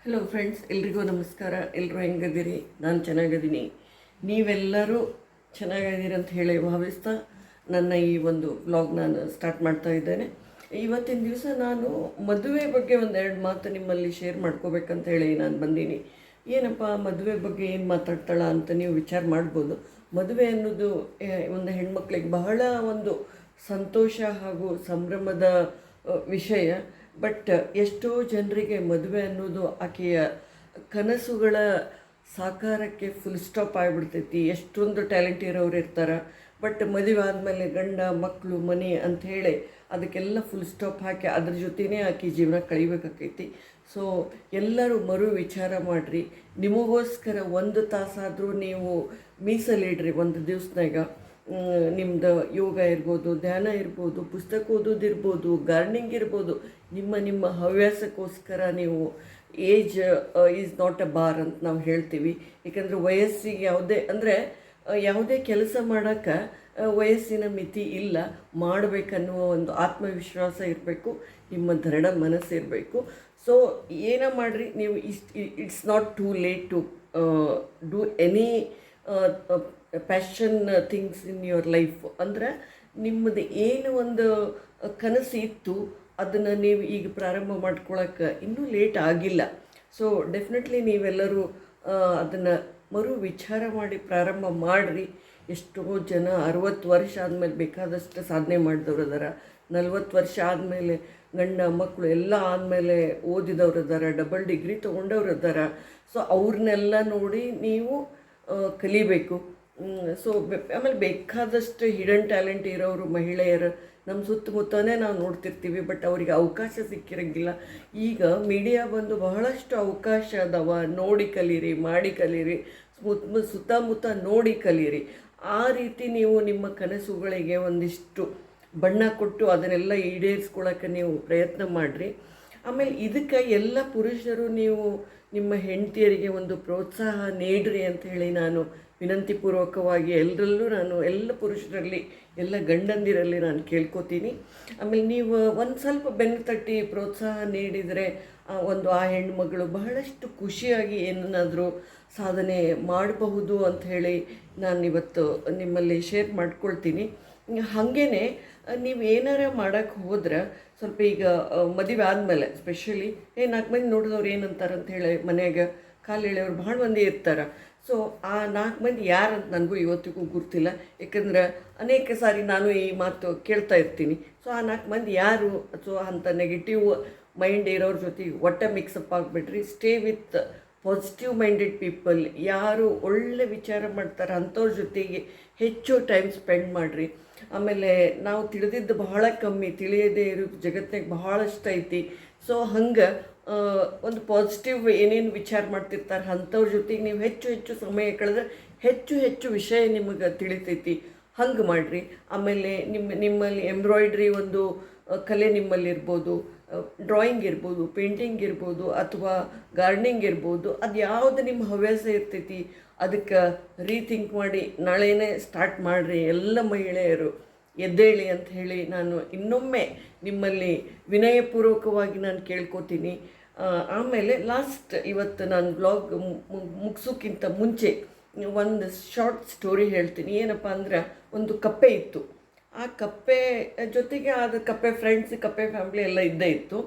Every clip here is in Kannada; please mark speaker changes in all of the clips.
Speaker 1: ಹಲೋ ಫ್ರೆಂಡ್ಸ್, ಎಲ್ರಿಗೂ ನಮಸ್ಕಾರ. ಎಲ್ಲರೂ ಹೆಂಗದಿರಿ? ನಾನು ಚೆನ್ನಾಗಿದ್ದೀನಿ. ನೀವೆಲ್ಲರೂ ಚೆನ್ನಾಗಿದ್ದೀರಿ ಅಂತ ಹೇಳಿ ಭಾವಿಸ್ತಾ ನನ್ನ ಈ ಒಂದು ವ್ಲಾಗ್ ನಾನು ಸ್ಟಾರ್ಟ್ ಮಾಡ್ತಾ ಇದ್ದೇನೆ. ಇವತ್ತಿನ ದಿವಸ ನಾನು ಮದುವೆ ಬಗ್ಗೆ ಒಂದೆರಡು ಮಾತು ನಿಮ್ಮಲ್ಲಿ ಶೇರ್ ಮಾಡ್ಕೋಬೇಕಂತ ಹೇಳಿ ನಾನು ಬಂದೀನಿ. ಏನಪ್ಪ ಮದುವೆ ಬಗ್ಗೆ ಏನು ಮಾತಾಡ್ತಾಳ ಅಂತ ನೀವು ವಿಚಾರ ಮಾಡ್ಬೋದು. ಮದುವೆ ಅನ್ನೋದು ಒಂದು ಹೆಣ್ಮಕ್ಳಿಗೆ ಬಹಳ ಒಂದು ಸಂತೋಷ ಹಾಗೂ ಸಂಭ್ರಮದ ವಿಷಯ. ಬಟ್ ಎಷ್ಟೋ ಜನರಿಗೆ ಮದುವೆ ಅನ್ನೋದು ಆಕೆಯ ಕನಸುಗಳ ಸಾಕಾರಕ್ಕೆ ಫುಲ್ ಸ್ಟಾಪ್ ಆಗಿಬಿಡ್ತೈತಿ. ಎಷ್ಟೊಂದು ಟ್ಯಾಲೆಂಟ್ ಇರೋರು ಇರ್ತಾರೆ, ಬಟ್ ಮದುವೆ ಆದಮೇಲೆ ಗಂಡ ಮಕ್ಕಳು ಮನೆ ಅಂಥೇಳಿ ಅದಕ್ಕೆಲ್ಲ ಫುಲ್ ಸ್ಟಾಪ್ ಹಾಕಿ ಅದ್ರ ಜೊತೆನೇ ಆಕೆ ಜೀವನ ಕಳಿಬೇಕಾಕೈತಿ. ಸೊ ಎಲ್ಲರೂ ಮರು ವಿಚಾರ ಮಾಡಿರಿ. ನಿಮಗೋಸ್ಕರ ಒಂದು ತಾಸಾದರೂ ನೀವು ಮೀಸಲಿಡ್ರಿ ಒಂದು ದಿವಸನಾಗ. ನಿಮ್ಮದು ಯೋಗ ಇರ್ಬೋದು, ಧ್ಯಾನ ಇರ್ಬೋದು, ಪುಸ್ತಕ ಓದೋದಿರ್ಬೋದು, ಗಾರ್ಡನಿಂಗ್ ಇರ್ಬೋದು. ನಿಮ್ಮ ಹವ್ಯಾಸಕ್ಕೋಸ್ಕರ ನೀವು age is not a bar ಅಂತ ನಾವು ಹೇಳ್ತೀವಿ. ಏಕೆಂದರೆ ವಯಸ್ಸಿಗೆ ಯಾವುದೇ ಕೆಲಸ ಮಾಡೋಕ್ಕೆ ವಯಸ್ಸಿನ ಮಿತಿ ಇಲ್ಲ. ಮಾಡಬೇಕನ್ನುವ ಒಂದು ಆತ್ಮವಿಶ್ವಾಸ ಇರಬೇಕು, ನಿಮ್ಮ ದೃಢ ಮನಸ್ಸು ಇರಬೇಕು. ಸೊ ಏನೋ ಮಾಡಿರಿ ನೀವು. It's not too late to do any passion things in your life. ಅಂದರೆ ನಿಮ್ಮದು ಏನು ಒಂದು ಕನಸು ಇತ್ತು ಅದನ್ನು ನೀವು ಈಗ ಪ್ರಾರಂಭ ಮಾಡ್ಕೊಳಕ್ಕೆ ಇನ್ನೂ ಲೇಟ್ ಆಗಿಲ್ಲ. ಸೊ ಡೆಫಿನೆಟ್ಲಿ ನೀವೆಲ್ಲರೂ ಅದನ್ನು ಮರು ವಿಚಾರ ಮಾಡಿ ಪ್ರಾರಂಭ ಮಾಡಿರಿ. ಎಷ್ಟೋ ಜನ 60 ವರ್ಷ ಆದಮೇಲೆ ಬೇಕಾದಷ್ಟು ಸಾಧನೆ ಮಾಡಿದವ್ರು ಅದಾರ. 40 ವರ್ಷ ಆದಮೇಲೆ ಗಂಡ ಮಕ್ಕಳು ಎಲ್ಲ ಆದಮೇಲೆ ಓದಿದವ್ರು ಅದಾರ, ಡಬಲ್ ಡಿಗ್ರಿ ತೊಗೊಂಡವ್ರು ಅದಾರ. ಸೊ ಅವ್ರನ್ನೆಲ್ಲ ನೋಡಿ ನೀವು ಕಲಿಬೇಕು. ಸೊ ಆಮೇಲೆ ಬೇಕಾದಷ್ಟು ಹಿಡನ್ ಟ್ಯಾಲೆಂಟ್ ಇರೋರು ಮಹಿಳೆಯರು ನಮ್ಮ ಸುತ್ತಮುತ್ತನೇ ನಾವು ನೋಡ್ತಿರ್ತೀವಿ, ಬಟ್ ಅವರಿಗೆ ಅವಕಾಶ ಸಿಕ್ಕಿರಂಗಿಲ್ಲ. ಈಗ ಮೀಡಿಯಾ ಬಂದು ಬಹಳಷ್ಟು ಅವಕಾಶ ಅದಾವ. ನೋಡಿ ಕಲೀರಿ, ಮಾಡಿ ಕಲೀರಿ, ಸುತ್ತಮುತ್ತ ನೋಡಿ ಕಲೀರಿ. ಆ ರೀತಿ ನೀವು ನಿಮ್ಮ ಕನಸುಗಳಿಗೆ ಒಂದಿಷ್ಟು ಬಣ್ಣ ಕೊಟ್ಟು ಅದನ್ನೆಲ್ಲ ಈಡೇರಿಸ್ಕೊಳ್ಳೋಕೆ ನೀವು ಪ್ರಯತ್ನ ಮಾಡಿರಿ. ಆಮೇಲೆ ಇದಕ್ಕೆ ಎಲ್ಲ ಪುರುಷರು ನೀವು ನಿಮ್ಮ ಹೆಂಡತಿಯರಿಗೆ ಒಂದು ಪ್ರೋತ್ಸಾಹ ನೀಡ್ರಿ ಅಂತ ಹೇಳಿ ನಾನು ವಿನಂತಿಪೂರ್ವಕವಾಗಿ ಎಲ್ಲ ಪುರುಷರಲ್ಲಿ, ಎಲ್ಲ ಗಂಡಂದಿರಲ್ಲಿ ನಾನು ಕೇಳ್ಕೊತೀನಿ. ಆಮೇಲೆ ನೀವು ಒಂದು ಸ್ವಲ್ಪ ಬೆನ್ನು ತಟ್ಟಿ ಪ್ರೋತ್ಸಾಹ ನೀಡಿದರೆ ಆ ಹೆಣ್ಮಗಳು ಬಹಳಷ್ಟು ಖುಷಿಯಾಗಿ ಏನಾದರೂ ಸಾಧನೆ ಮಾಡಬಹುದು ಅಂಥೇಳಿ ನಾನು ಇವತ್ತು ನಿಮ್ಮಲ್ಲಿ ಶೇರ್ ಮಾಡ್ಕೊಳ್ತೀನಿ. ಹಾಗೇ ನೀವು ಏನಾರ ಮಾಡೋಕ್ಕೆ ಹೋದ್ರೆ ಸ್ವಲ್ಪ ಈಗ ಮದುವೆ ಆದಮೇಲೆ ಸ್ಪೆಷಲಿ 4 ಮಂದಿ ನೋಡಿದವ್ರು ಏನಂತಾರೆ ಅಂತ ಹೇಳಿ ಮನೆಯಾಗ ಕಾಲು ಎಳೆಯವ್ರು ಭಾಳ ಮಂದಿ ಇರ್ತಾರೆ. ಸೊ ಆ 4 ಮಂದಿ ಯಾರಂತ ನನಗೂ ಇವತ್ತಿಗೂ ಗೊತ್ತಿಲ್ಲ, ಏಕೆಂದ್ರೆ ಅನೇಕ ಸಾರಿ ನಾನು ಈ ಮಾತು ಕೇಳ್ತಾ ಇರ್ತೀನಿ. ಸೊ ಆ 4 ಮಂದಿ ಯಾರು? ಸೊ ಅಂಥ ನೆಗೆಟಿವ್ ಮೈಂಡ್ ಇರೋರ ಜೊತೆಗೆ ಒಟ್ಟೆ ಮಿಕ್ಸಪ್ ಆಗಿಬಿಟ್ರಿ. Stay with positive minded people. ಯಾರು ಒಳ್ಳೆ ವಿಚಾರ ಮಾಡ್ತಾರೆ ಅಂಥವ್ರ ಜೊತೆಗೆ ಹೆಚ್ಚು ಟೈಮ್ ಸ್ಪೆಂಡ್ ಮಾಡಿರಿ. ಆಮೇಲೆ ನಾವು ತಿಳಿದಿದ್ದು ಬಹಳ ಕಮ್ಮಿ, ತಿಳಿಯದೇ ಇರೋದು ಜಗತ್ತಿನಾಗ ಬಹಳಷ್ಟು ಐತಿ. ಸೊ ಹಂಗೆ ಒಂದು ಪಾಸಿಟಿವ್ ಏನೇನು ವಿಚಾರ ಮಾಡ್ತಿರ್ತಾರೆ ಅಂಥವ್ರ ಜೊತೆಗೆ ನೀವು ಹೆಚ್ಚು ಸಮಯ ಕಳೆದ್ರೆ ಹೆಚ್ಚು ವಿಷಯ ನಿಮಗೆ ತಿಳಿತೈತಿ. ಹಂಗೆ ಮಾಡಿರಿ. ಆಮೇಲೆ ನಿಮ್ಮಲ್ಲಿ ಎಂಬ್ರಾಯ್ಡ್ರಿ ಒಂದು ಕಲೆ ನಿಮ್ಮಲ್ಲಿ ಇರ್ಬೋದು, ಡ್ರಾಯಿಂಗ್ ಇರ್ಬೋದು, ಪೇಂಟಿಂಗ್ ಇರ್ಬೋದು, ಅಥವಾ ಗಾರ್ಡನಿಂಗ್ ಇರ್ಬೋದು. ಅದು ಯಾವುದು ನಿಮ್ಮ ಹವ್ಯಾಸ ಇರ್ತೈತಿ ಅದಕ್ಕೆ ರೀಥಿಂಕ್ ಮಾಡಿ ನಾಳೆನೇ ಸ್ಟಾರ್ಟ್ ಮಾಡಿರಿ. ಎಲ್ಲ ಮಹಿಳೆಯರು ಎದ್ದೇಳಿ ಅಂತ ಹೇಳಿ ನಾನು ಇನ್ನೊಮ್ಮೆ ನಿಮ್ಮಲ್ಲಿ ವಿನಯಪೂರ್ವಕವಾಗಿ ನಾನು ಕೇಳ್ಕೊತೀನಿ. ಆಮೇಲೆ ಇವತ್ತು ನಾನು ಬ್ಲಾಗ್ ಮುಗಿಸೋಕ್ಕಿಂತ ಮುಂಚೆ ಒಂದು ಶಾರ್ಟ್ ಸ್ಟೋರಿ ಹೇಳ್ತೀನಿ. ಏನಪ್ಪ ಅಂದ್ರೆ, ಒಂದು ಕಪ್ಪೆ ಇತ್ತು. ಆ ಕಪ್ಪೆ ಜೊತೆಗೆ ಕಪ್ಪೆ ಫ್ರೆಂಡ್ಸ್, ಕಪ್ಪೆ ಫ್ಯಾಮ್ಲಿ ಎಲ್ಲ ಇದ್ದೇ ಇತ್ತು.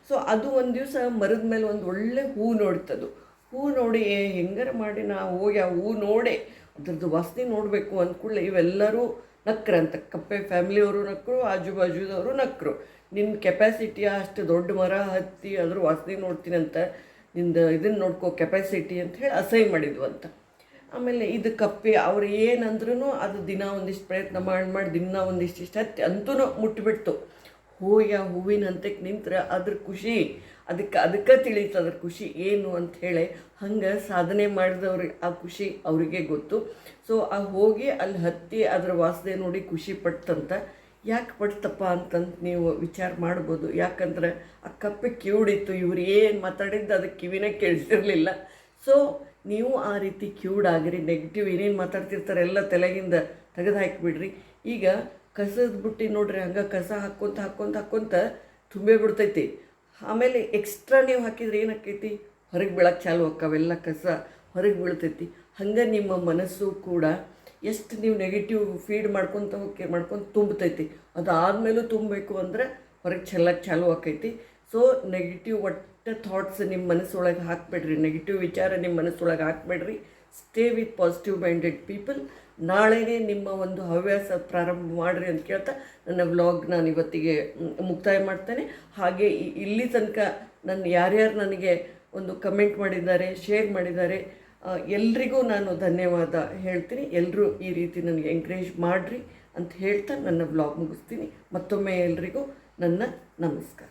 Speaker 1: ಸೊ ಅದು ಒಂದು ದಿವಸ ಮರದ ಮೇಲೆ ಒಂದು ಒಳ್ಳೆ ಹೂ ನೋಡ್ತದು. ಹೂ ನೋಡಿ ಹೆಂಗಾರ ಮಾಡಿ ನಾವು ಹೋಗಿ ಆ ಹೂ ನೋಡಿ ಅದ್ರದ್ದು ವಾಸನೆ ನೋಡಬೇಕು ಅಂದ್ಕೂಡಲೇ ಇವೆಲ್ಲರೂ ನಕ್ರಂತ. ಕಪ್ಪೆ ಫ್ಯಾಮ್ಲಿಯವರು ನಕ್ಕರು, ಆಜುಬಾಜುದವರು ನಕ್ಕರು. ನಿನ್ನ ಕೆಪಾಸಿಟಿಯ ಅಷ್ಟು ದೊಡ್ಡ ಮರ ಹತ್ತಿ ಅದ್ರ ವಾಸನೆ ನೋಡ್ತೀನಿ ಅಂತ, ಇದನ್ನು ನೋಡ್ಕೋ ಕೆಪಾಸಿಟಿ ಅಂತ ಹೇಳಿ ಅಸಹ್ಯ ಮಾಡಿದ್ವು ಅಂತ. ಆಮೇಲೆ ಇದು ಕಪ್ಪೆ ಅವ್ರು ಏನಂದ್ರೂ ಅದು ದಿನ ಒಂದಿಷ್ಟು ಪ್ರಯತ್ನ ಮಾಡಿ ದಿನ ಒಂದಿಷ್ಟು ಹತ್ತಿ ಅಂತೂ ಮುಟ್ಟಿಬಿಡ್ತು. ಹೋಗಿ ಆ ಹೂವಿನ ಹಂತಕ್ಕೆ ನಿಂತ್ರೆ ಅದ್ರ ಖುಷಿ ಅದಕ್ಕೆ ತಿಳಿತು, ಅದ್ರ ಖುಷಿ ಏನು ಅಂಥೇಳಿ. ಹಂಗೆ ಸಾಧನೆ ಮಾಡಿದವ್ರಿಗೆ ಆ ಖುಷಿ ಅವರಿಗೆ ಗೊತ್ತು. ಸೊ ಹೋಗಿ ಅಲ್ಲಿ ಹತ್ತಿ ಅದರ ವಾಸನೆ ನೋಡಿ ಖುಷಿ ಪಡ್ತಂತ. ಯಾಕೆ ಪಡ್ತಪ್ಪ ಅಂತಂತ ನೀವು ವಿಚಾರ ಮಾಡ್ಬೋದು. ಯಾಕಂದ್ರೆ ಆ ಕಪ್ಪೆ ಕಿವುಡಿತ್ತು. ಇವ್ರು ಏನು ಮಾತಾಡಿದ್ದು ಅದಕ್ಕೆ ಕಿವಿನೇ ಕೇಳಿಸಿರಲಿಲ್ಲ. ಸೊ ನೀವು ಆ ರೀತಿ ಕಿವುಡಾಗಿರಿ. ನೆಗೆಟಿವ್ ಏನೇನು ಮಾತಾಡ್ತಿರ್ತಾರೆ ಎಲ್ಲ ತಲೆಗಿಂದ ತೆಗೆದು ಹಾಕಿಬಿಡ್ರಿ. ಈಗ ಕಸದ ಬುಟ್ಟಿ ನೋಡ್ರಿ, ಹಂಗೆ ಕಸ ಹಾಕ್ಕೊಂತ ತುಂಬೇ ಬಿಡ್ತೈತಿ. ಆಮೇಲೆ ಎಕ್ಸ್ಟ್ರಾ ನೀವು ಹಾಕಿದ್ರೆ ಏನಾಕೈತಿ, ಹೊರಗೆ ಬೀಳಕ್ಕೆ ಚಾಲು ಅವೆಲ್ಲ ಕಸ ಹೊರಗೆ ಬೀಳ್ತೈತಿ. ಹಂಗೆ ನಿಮ್ಮ ಮನಸ್ಸು ಕೂಡ ಎಷ್ಟು ನೀವು ನೆಗೆಟಿವ್ ಫೀಡ್ ಮಾಡ್ಕೊತ ತುಂಬತೈತಿ, ಅದು ಆದಮೇಲೂ ತುಂಬಬೇಕು ಅಂದರೆ ಹೊರಗೆ ಚೆಲ್ಲಕ್ಕೆ ಚಾಲು ಆಕೈತಿ. ಸೊ ನೆಗೆಟಿವ್ ಥಾಟ್ಸ್ ನಿಮ್ಮ ಮನಸ್ಸೊಳಗೆ ಹಾಕಬೇಡ್ರಿ, ನೆಗೆಟಿವ್ ವಿಚಾರ ನಿಮ್ಮ ಮನಸ್ಸೊಳಗೆ ಹಾಕಬೇಡ್ರಿ. Stay with positive minded people. ನಾಳೆನೇ ನಿಮ್ಮ ಒಂದು ಹವ್ಯಾಸ ಪ್ರಾರಂಭ ಮಾಡಿರಿ ಅಂತ ಕೇಳ್ತಾ ನನ್ನ ವ್ಲಾಗ್ ನಾನು ಇವತ್ತಿಗೆ ಮುಕ್ತಾಯ ಮಾಡ್ತೇನೆ. ಹಾಗೆ ಇಲ್ಲಿ ತನಕ ಯಾರ್ಯಾರು ನನಗೆ ಒಂದು ಕಮೆಂಟ್ ಮಾಡಿದ್ದಾರೆ, ಶೇರ್ ಮಾಡಿದ್ದಾರೆ, ಎಲ್ರಿಗೂ ನಾನು ಧನ್ಯವಾದ ಹೇಳ್ತೀನಿ. ಎಲ್ಲರೂ ಈ ರೀತಿ ನನಗೆ ಎಂಕರೇಜ್ ಮಾಡಿರಿ ಅಂತ ಹೇಳ್ತಾ ನನ್ನ ವ್ಲಾಗ್ ಮುಗಿಸ್ತೀನಿ. ಮತ್ತೊಮ್ಮೆ ಎಲ್ರಿಗೂ ನನ್ನ ನಮಸ್ಕಾರ.